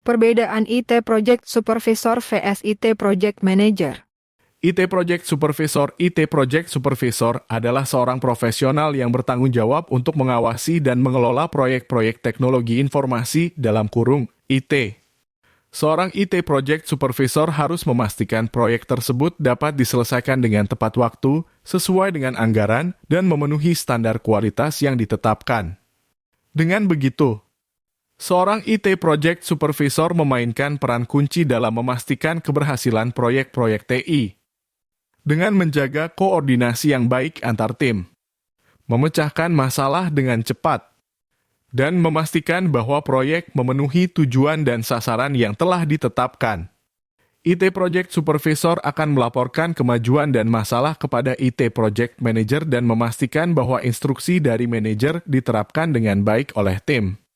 Perbedaan IT Project Supervisor vs IT Project Manager. IT Project Supervisor adalah seorang profesional yang bertanggung jawab untuk mengawasi dan mengelola proyek-proyek teknologi informasi dalam kurung IT. Seorang IT Project Supervisor harus memastikan proyek tersebut dapat diselesaikan dengan tepat waktu, sesuai dengan anggaran, dan memenuhi standar kualitas yang ditetapkan. Dengan begitu, seorang IT Project Supervisor memainkan peran kunci dalam memastikan keberhasilan proyek-proyek TI dengan menjaga koordinasi yang baik antar tim, memecahkan masalah dengan cepat, dan memastikan bahwa proyek memenuhi tujuan dan sasaran yang telah ditetapkan. IT Project Supervisor akan melaporkan kemajuan dan masalah kepada IT Project Manager dan memastikan bahwa instruksi dari manajer diterapkan dengan baik oleh tim.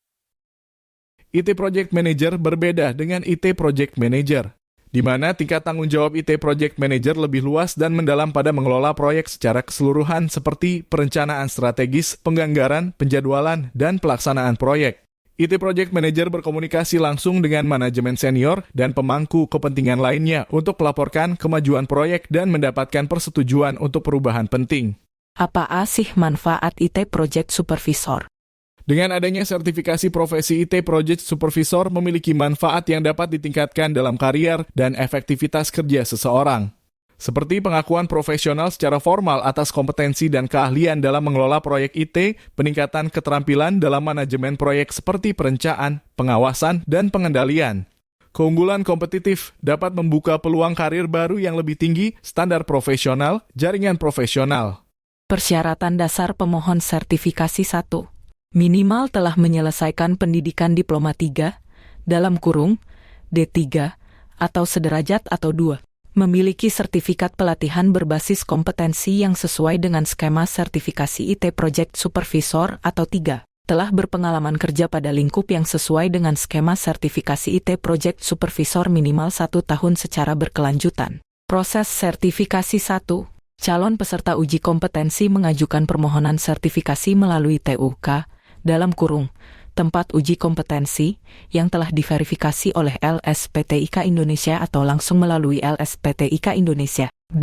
IT Project Manager berbeda dengan IT Project Manager, di mana tingkat tanggung jawab IT Project Manager lebih luas dan mendalam pada mengelola proyek secara keseluruhan seperti perencanaan strategis, penganggaran, penjadwalan, dan pelaksanaan proyek. IT Project Manager berkomunikasi langsung dengan manajemen senior dan pemangku kepentingan lainnya untuk melaporkan kemajuan proyek dan mendapatkan persetujuan untuk perubahan penting. Apa sih manfaat IT Project Supervisor? Dengan adanya sertifikasi profesi IT Project Supervisor memiliki manfaat yang dapat ditingkatkan dalam karier dan efektivitas kerja seseorang. Seperti pengakuan profesional secara formal atas kompetensi dan keahlian dalam mengelola proyek IT, peningkatan keterampilan dalam manajemen proyek seperti perencanaan, pengawasan, dan pengendalian. Keunggulan kompetitif dapat membuka peluang karir baru yang lebih tinggi, standar profesional, jaringan profesional. Persyaratan dasar pemohon sertifikasi 1. Minimal telah menyelesaikan pendidikan diploma 3, dalam kurung, D3, atau sederajat atau 2. Memiliki sertifikat pelatihan berbasis kompetensi yang sesuai dengan skema sertifikasi IT Project Supervisor atau 3. Telah berpengalaman kerja pada lingkup yang sesuai dengan skema sertifikasi IT Project Supervisor minimal 1 tahun secara berkelanjutan. Proses sertifikasi 1. Calon peserta uji kompetensi mengajukan permohonan sertifikasi melalui TUK, dalam kurung, tempat uji kompetensi, yang telah diverifikasi oleh LSPTIK Indonesia atau langsung melalui LSPTIK Indonesia. 2.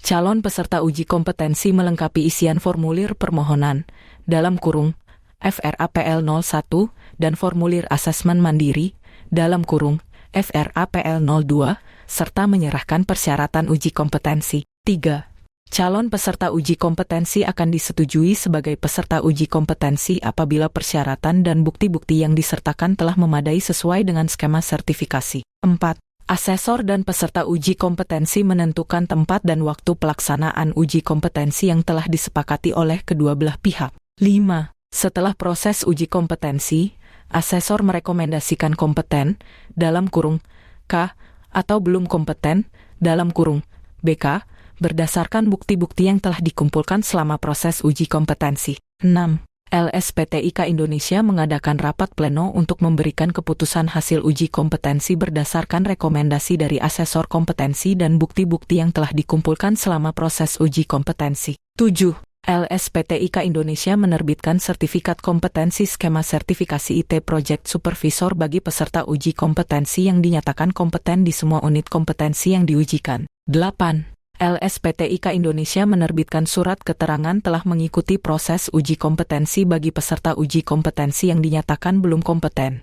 Calon peserta uji kompetensi melengkapi isian formulir permohonan, dalam kurung, FRAPL 01, dan formulir asesmen mandiri, dalam kurung, FRAPL 02, serta menyerahkan persyaratan uji kompetensi. 3. Calon peserta uji kompetensi akan disetujui sebagai peserta uji kompetensi apabila persyaratan dan bukti-bukti yang disertakan telah memadai sesuai dengan skema sertifikasi. 4. Asesor dan peserta uji kompetensi menentukan tempat dan waktu pelaksanaan uji kompetensi yang telah disepakati oleh kedua belah pihak. 5. Setelah proses uji kompetensi, asesor merekomendasikan kompeten, dalam kurung, K, atau belum kompeten, dalam kurung, BK, berdasarkan bukti-bukti yang telah dikumpulkan selama proses uji kompetensi. 6. LSPTIK Indonesia mengadakan rapat pleno untuk memberikan keputusan hasil uji kompetensi berdasarkan rekomendasi dari asesor kompetensi dan bukti-bukti yang telah dikumpulkan selama proses uji kompetensi. 7. LSPTIK Indonesia menerbitkan sertifikat kompetensi skema sertifikasi IT Project Supervisor bagi peserta uji kompetensi yang dinyatakan kompeten di semua unit kompetensi yang diujikan. 8. LSPTIK Indonesia menerbitkan surat keterangan telah mengikuti proses uji kompetensi bagi peserta uji kompetensi yang dinyatakan belum kompeten.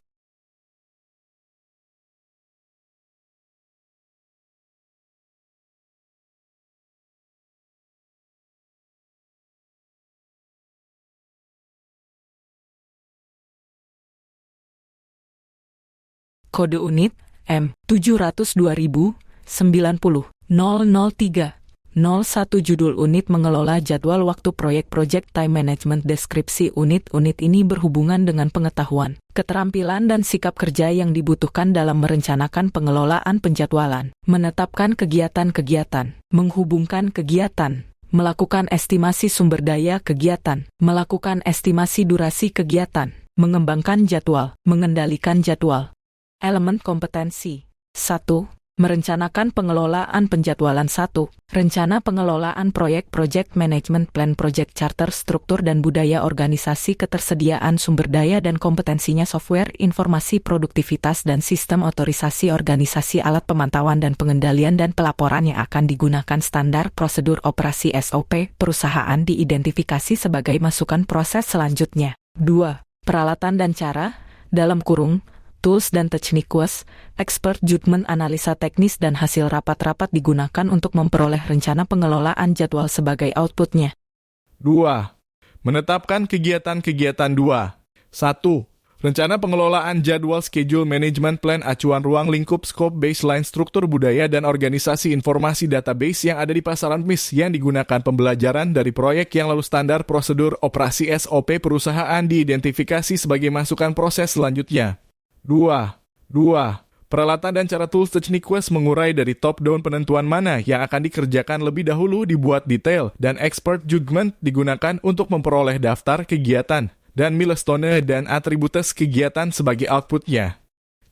Kode unit M702.090. 003. 01 Judul unit mengelola jadwal waktu proyek Project Time Management. Deskripsi unit-unit ini berhubungan dengan pengetahuan, keterampilan dan sikap kerja yang dibutuhkan dalam merencanakan pengelolaan penjadwalan, menetapkan kegiatan-kegiatan, menghubungkan kegiatan, melakukan estimasi sumber daya kegiatan, melakukan estimasi durasi kegiatan, mengembangkan jadwal, mengendalikan jadwal. Elemen kompetensi. 1. Merencanakan pengelolaan penjadwalan 1. Rencana pengelolaan proyek Project Management Plan Project Charter Struktur dan Budaya Organisasi Ketersediaan Sumber Daya dan Kompetensinya Software Informasi Produktivitas dan Sistem Otorisasi Organisasi Alat Pemantauan dan Pengendalian dan Pelaporan yang akan digunakan Standar Prosedur Operasi SOP perusahaan diidentifikasi sebagai masukan proses selanjutnya. 2. Peralatan dan cara, dalam kurung, tools dan techniques, expert judgment analisa teknis dan hasil rapat-rapat digunakan untuk memperoleh rencana pengelolaan jadwal sebagai outputnya. 2. Menetapkan kegiatan-kegiatan 2. 1. Rencana pengelolaan jadwal schedule management plan acuan ruang lingkup scope baseline struktur budaya dan organisasi informasi database yang ada di pasaran MIS yang digunakan pembelajaran dari proyek yang lalu standar prosedur operasi SOP perusahaan diidentifikasi sebagai masukan proses selanjutnya. 2. Peralatan dan cara tools techniques mengurai dari top-down penentuan mana yang akan dikerjakan lebih dahulu dibuat detail dan expert judgment digunakan untuk memperoleh daftar kegiatan dan milestone dan atributes kegiatan sebagai outputnya.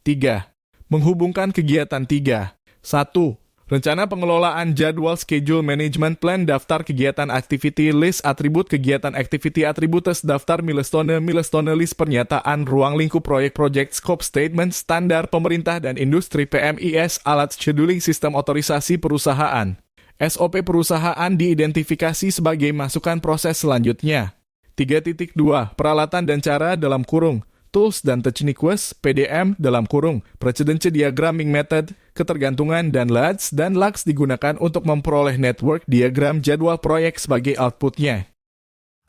3. Menghubungkan kegiatan 3. 1. Rencana pengelolaan jadwal schedule management plan daftar kegiatan activity list atribut kegiatan activity atributes daftar milestone list pernyataan ruang lingkup proyek project scope statement standar pemerintah dan industri PMIS alat scheduling sistem otorisasi perusahaan. SOP perusahaan diidentifikasi sebagai masukan proses selanjutnya. 3.2 Peralatan dan cara dalam kurung tools dan techniques, PDM dalam kurung, precedence diagramming method, ketergantungan dan LUTs digunakan untuk memperoleh network diagram jadwal proyek sebagai outputnya.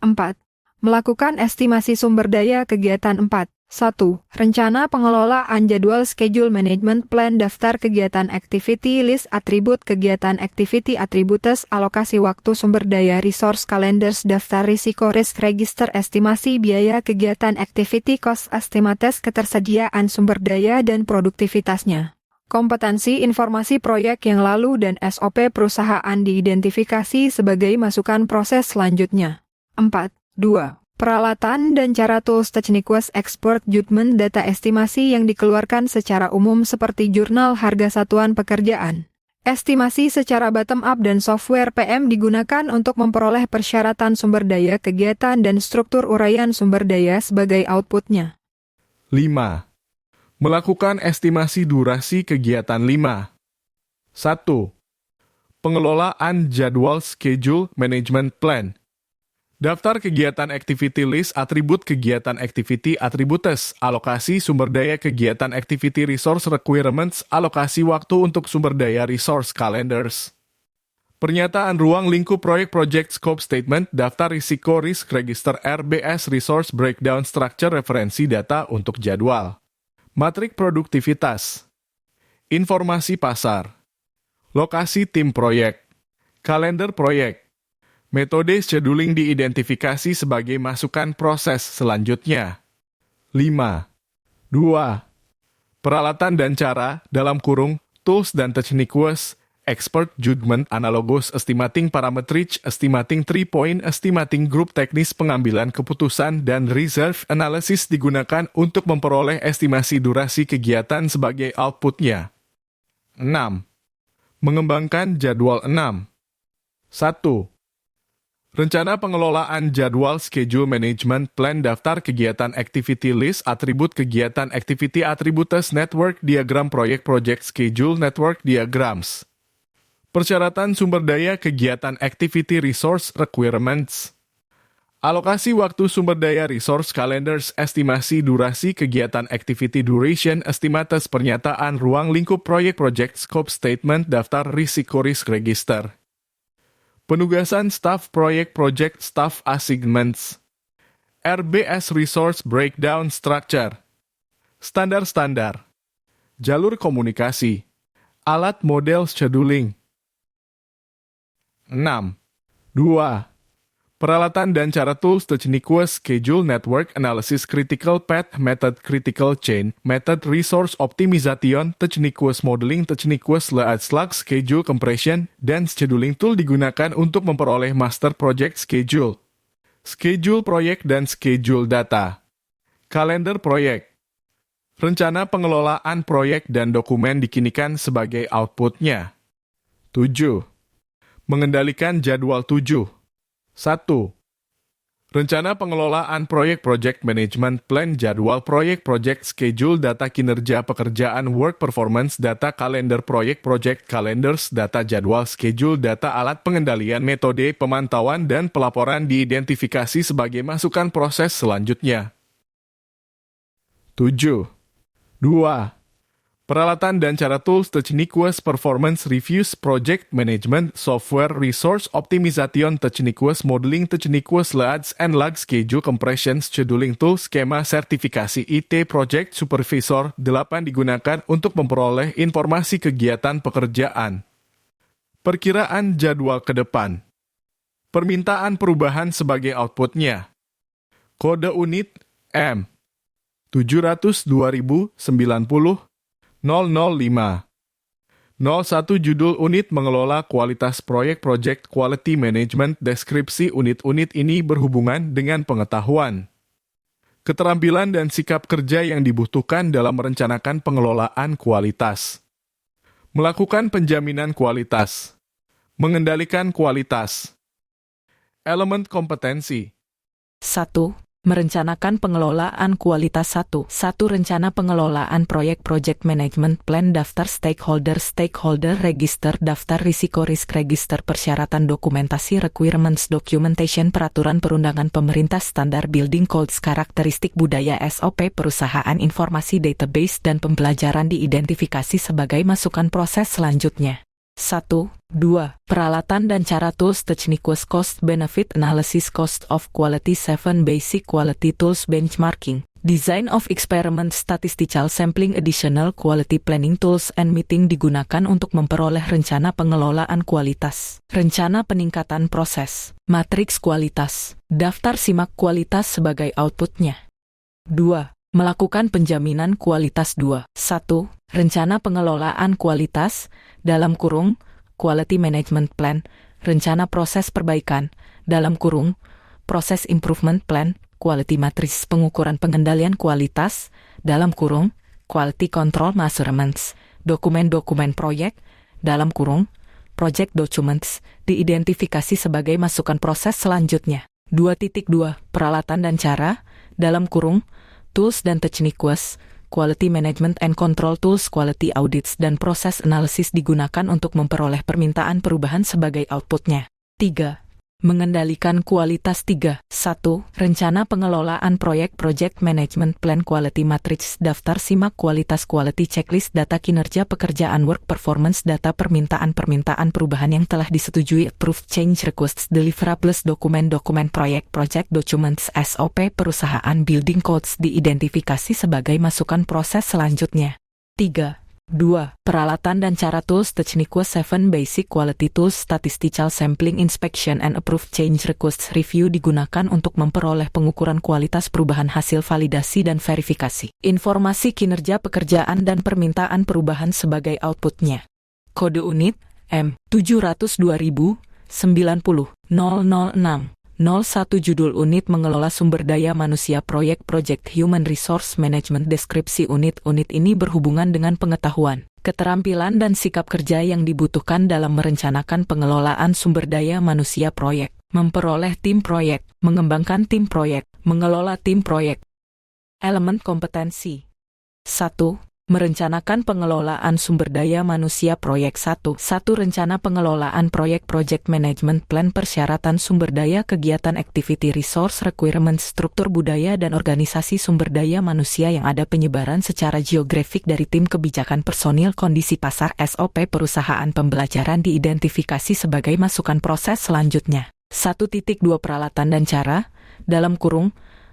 4. Melakukan estimasi sumber daya kegiatan 4. 1. Rencana pengelolaan jadwal schedule management plan daftar kegiatan activity list atribut kegiatan activity attributes alokasi waktu sumber daya resource calendars daftar risiko risk register estimasi biaya kegiatan activity cost estimates ketersediaan sumber daya dan produktivitasnya. Kompetensi informasi proyek yang lalu dan SOP perusahaan diidentifikasi sebagai masukan proses selanjutnya. 4. 2. Peralatan dan cara tools techniques expert judgment data estimasi yang dikeluarkan secara umum seperti jurnal harga satuan pekerjaan. Estimasi secara bottom-up dan software PM digunakan untuk memperoleh persyaratan sumber daya kegiatan dan struktur uraian sumber daya sebagai outputnya. 5. Melakukan estimasi durasi kegiatan 5. 1. Pengelolaan jadwal schedule management plan. Daftar kegiatan activity list atribut kegiatan activity attributes, alokasi sumber daya kegiatan activity resource requirements, alokasi waktu untuk sumber daya resource calendars. Pernyataan ruang lingkup proyek project scope statement, daftar risiko risk register RBS resource breakdown structure referensi data untuk jadwal. Matrik produktivitas. Informasi pasar. Lokasi tim proyek. Kalender proyek. Metode scheduling diidentifikasi sebagai masukan proses selanjutnya. 5. 2. Peralatan dan cara, dalam kurung, tools dan techniques, expert judgment analogous estimating parametric, estimating 3-point, estimating group teknis pengambilan keputusan, dan reserve analysis digunakan untuk memperoleh estimasi durasi kegiatan sebagai outputnya. 6. Mengembangkan jadwal 6. 1. Rencana pengelolaan jadwal schedule management plan daftar kegiatan activity list atribut kegiatan activity attributes network diagram proyek project schedule network diagrams. Persyaratan sumber daya kegiatan activity resource requirements. Alokasi waktu sumber daya resource calendars estimasi durasi kegiatan activity duration estimates pernyataan ruang lingkup proyek project scope statement daftar risiko risk register. Penugasan staf proyek project staff assignments. RBS resource breakdown structure. Standar-standar. Jalur komunikasi. Alat model scheduling. 6. 2. Peralatan dan cara tools techniques schedule network analysis critical path method critical chain method resource optimization techniques modeling techniques layout slug schedule compression dan scheduling tool digunakan untuk memperoleh master project schedule. Schedule proyek dan schedule data. Kalender proyek. Rencana pengelolaan proyek dan dokumen dikinikan sebagai outputnya. 7. Mengendalikan jadwal 7. 1. Rencana pengelolaan proyek project management plan jadwal proyek project schedule data kinerja pekerjaan work performance data kalender proyek project calendars data jadwal schedule data alat pengendalian metode pemantauan dan pelaporan diidentifikasi sebagai masukan proses selanjutnya. 7. 2. Peralatan dan cara tools techniques performance reviews project management software resource optimization techniques modeling techniques leads and lag schedule compression scheduling tool skema sertifikasi IT project supervisor 8 digunakan untuk memperoleh informasi kegiatan pekerjaan. Perkiraan jadwal ke depan. Permintaan perubahan sebagai outputnya. Kode unit M 700-2090 005. 01 Judul unit mengelola kualitas proyek project quality management deskripsi unit-unit ini berhubungan dengan pengetahuan, keterampilan dan sikap kerja yang dibutuhkan dalam merencanakan pengelolaan kualitas. Melakukan penjaminan kualitas. Mengendalikan kualitas. Elemen kompetensi. 1. Merencanakan pengelolaan kualitas 1. Rencana pengelolaan proyek project management plan daftar stakeholder register daftar risiko risk register persyaratan dokumentasi requirements documentation peraturan perundangan pemerintah standar building codes karakteristik budaya SOP perusahaan informasi database dan pembelajaran diidentifikasi sebagai masukan proses selanjutnya. 1. 2. Peralatan dan cara tools techniques cost benefit analysis cost of quality 7 basic quality tools benchmarking design of experiment statistical sampling additional quality planning tools and meeting digunakan untuk memperoleh rencana pengelolaan kualitas. Rencana peningkatan proses. Matriks kualitas. Daftar simak kualitas sebagai outputnya. 2. Melakukan penjaminan kualitas 2. 1. Rencana pengelolaan kualitas, dalam kurung, quality management plan, rencana proses perbaikan, dalam kurung, proses improvement plan, quality matrix pengukuran pengendalian kualitas, dalam kurung, quality control measurements, dokumen-dokumen proyek, dalam kurung, project documents, diidentifikasi sebagai masukan proses selanjutnya. 2.2 Peralatan dan cara, dalam kurung, tools dan techniques, quality management and control tools, quality audits, dan proses analisis digunakan untuk memperoleh permintaan perubahan sebagai outputnya. 3. Mengendalikan kualitas 3. 1. Rencana pengelolaan proyek project management plan quality matrix daftar simak kualitas quality checklist data kinerja pekerjaan work performance data permintaan perubahan yang telah disetujui approved change requests deliverables dokumen-dokumen proyek project documents SOP perusahaan building codes diidentifikasi sebagai masukan proses selanjutnya. 3. 2. Peralatan dan cara tools techniques 7 basic quality tools statistical sampling inspection and approved change requests review digunakan untuk memperoleh pengukuran kualitas perubahan hasil validasi dan verifikasi. Informasi kinerja pekerjaan dan permintaan perubahan sebagai outputnya. Kode unit M 700-2090 006. 01 Judul unit mengelola sumber daya manusia proyek project human resource management deskripsi unit-unit ini berhubungan dengan pengetahuan, keterampilan dan sikap kerja yang dibutuhkan dalam merencanakan pengelolaan sumber daya manusia proyek, memperoleh tim proyek, mengembangkan tim proyek, mengelola tim proyek. Elemen kompetensi. 1. Merencanakan pengelolaan sumber daya manusia proyek 1. Rencana pengelolaan proyek project management plan persyaratan sumber daya kegiatan activity resource requirements struktur budaya dan organisasi sumber daya manusia yang ada penyebaran secara geografik dari tim kebijakan personil kondisi pasar SOP perusahaan pembelajaran diidentifikasi sebagai masukan proses selanjutnya. 1.2 Peralatan dan cara, dalam kurung,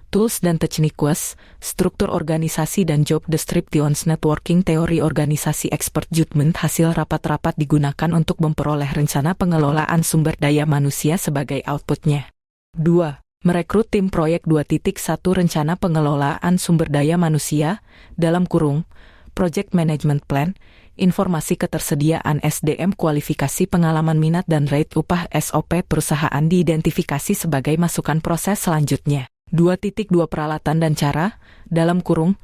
tools dan techniques, struktur organisasi dan job descriptions networking teori organisasi expert judgment hasil rapat-rapat digunakan untuk memperoleh rencana pengelolaan sumber daya manusia sebagai outputnya. 2. Merekrut tim proyek 2.1 Rencana pengelolaan sumber daya manusia, dalam kurung, project management plan, informasi ketersediaan SDM kualifikasi pengalaman minat dan rate upah SOP perusahaan diidentifikasi sebagai masukan proses selanjutnya. 2.2 Peralatan dan cara, dalam kurung,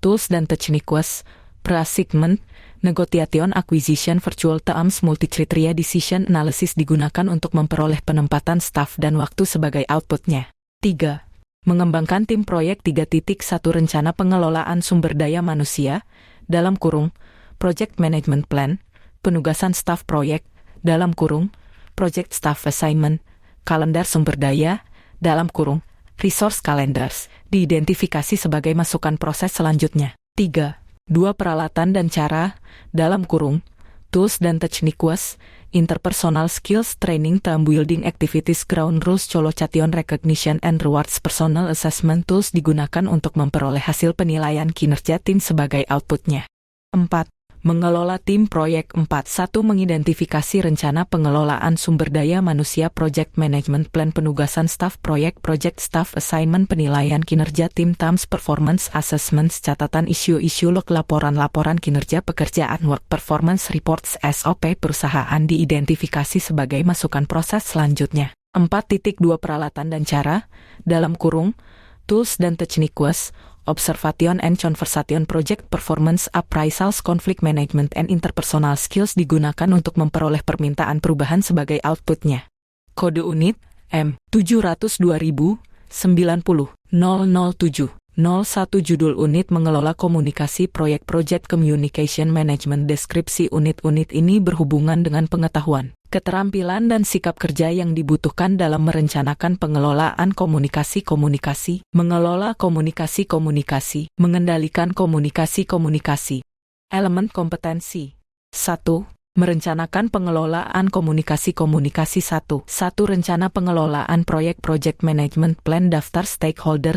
tools dan techniques, pre-assignment, negotiation acquisition virtual teams multi-criteria decision analysis digunakan untuk memperoleh penempatan staf dan waktu sebagai outputnya. 3. Mengembangkan tim proyek 3.1 rencana pengelolaan sumber daya manusia, dalam kurung, project management plan, penugasan staf proyek, dalam kurung, project staff assignment, kalendar sumber daya, dalam kurung, resource calendars, diidentifikasi sebagai masukan proses selanjutnya. 3. 2 peralatan dan cara, dalam kurung, tools dan techniques, interpersonal skills training team building activities ground rules colocation recognition and rewards personal assessment tools digunakan untuk memperoleh hasil penilaian kinerja tim sebagai outputnya. 4. Mengelola tim proyek 4.1 mengidentifikasi rencana pengelolaan sumber daya manusia project management plan penugasan staf proyek project staff assignment penilaian kinerja tim TAMS performance assessments catatan isu-isu log laporan-laporan kinerja pekerjaan work performance reports SOP perusahaan diidentifikasi sebagai masukan proses selanjutnya. 4.2 peralatan dan cara, dalam kurung, tools dan techniques, observation and conversation project performance appraisals conflict management and interpersonal skills digunakan untuk memperoleh permintaan perubahan sebagai outputnya. Kode unit M7000900701 judul unit mengelola komunikasi proyek project communication management deskripsi unit-unit ini berhubungan dengan pengetahuan, keterampilan dan sikap kerja yang dibutuhkan dalam merencanakan pengelolaan komunikasi-komunikasi, mengelola komunikasi-komunikasi, mengendalikan komunikasi-komunikasi. Elemen kompetensi 1. Merencanakan pengelolaan komunikasi-komunikasi 1. Rencana pengelolaan proyek project management plan daftar stakeholder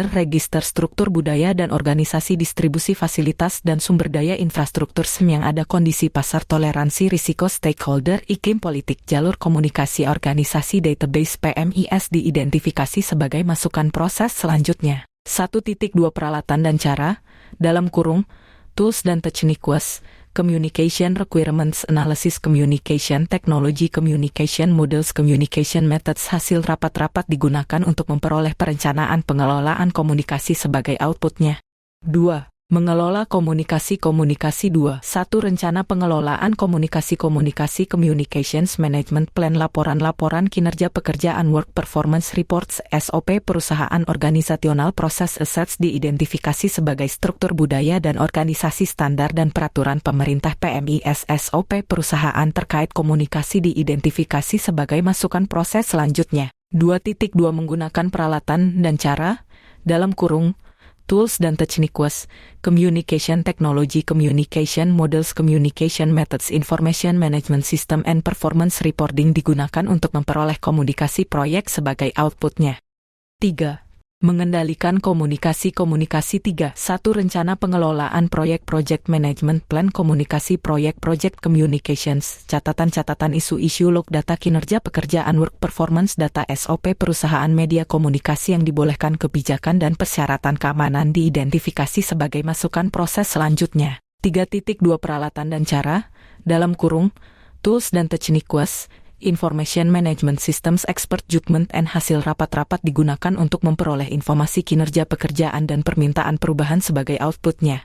register struktur budaya dan organisasi distribusi fasilitas dan sumber daya infrastruktur SIM yang ada kondisi pasar toleransi risiko stakeholder iklim politik jalur komunikasi organisasi database PMIS diidentifikasi sebagai masukan proses selanjutnya. 1.2 peralatan dan cara, dalam kurung, tools dan techniques, communication requirements analysis communication technology communication models communication methods hasil rapat-rapat digunakan untuk memperoleh perencanaan pengelolaan komunikasi sebagai outputnya. 2. Mengelola komunikasi-komunikasi 2. 1. Rencana pengelolaan komunikasi-komunikasi communications management plan laporan-laporan kinerja pekerjaan work performance reports SOP perusahaan organisasional proses assets diidentifikasi sebagai struktur budaya dan organisasi standar dan peraturan pemerintah PMIS SOP perusahaan terkait komunikasi diidentifikasi sebagai masukan proses selanjutnya. 2.2 Menggunakan peralatan dan cara, dalam kurung, tools dan techniques, communication technology communication models communication methods information management system and performance reporting digunakan untuk memperoleh komunikasi proyek sebagai outputnya. 3. Mengendalikan komunikasi-komunikasi 3. 1. Rencana pengelolaan proyek project management plan komunikasi proyek project communications, catatan-catatan isu-isu log data kinerja pekerjaan work performance data SOP perusahaan media komunikasi yang dibolehkan kebijakan dan persyaratan keamanan diidentifikasi sebagai masukan proses selanjutnya. 3.2 Peralatan dan cara, dalam kurung, tools dan techniques, Information Management Systems Expert Judgment and hasil rapat-rapat digunakan untuk memperoleh informasi kinerja pekerjaan dan permintaan perubahan sebagai outputnya.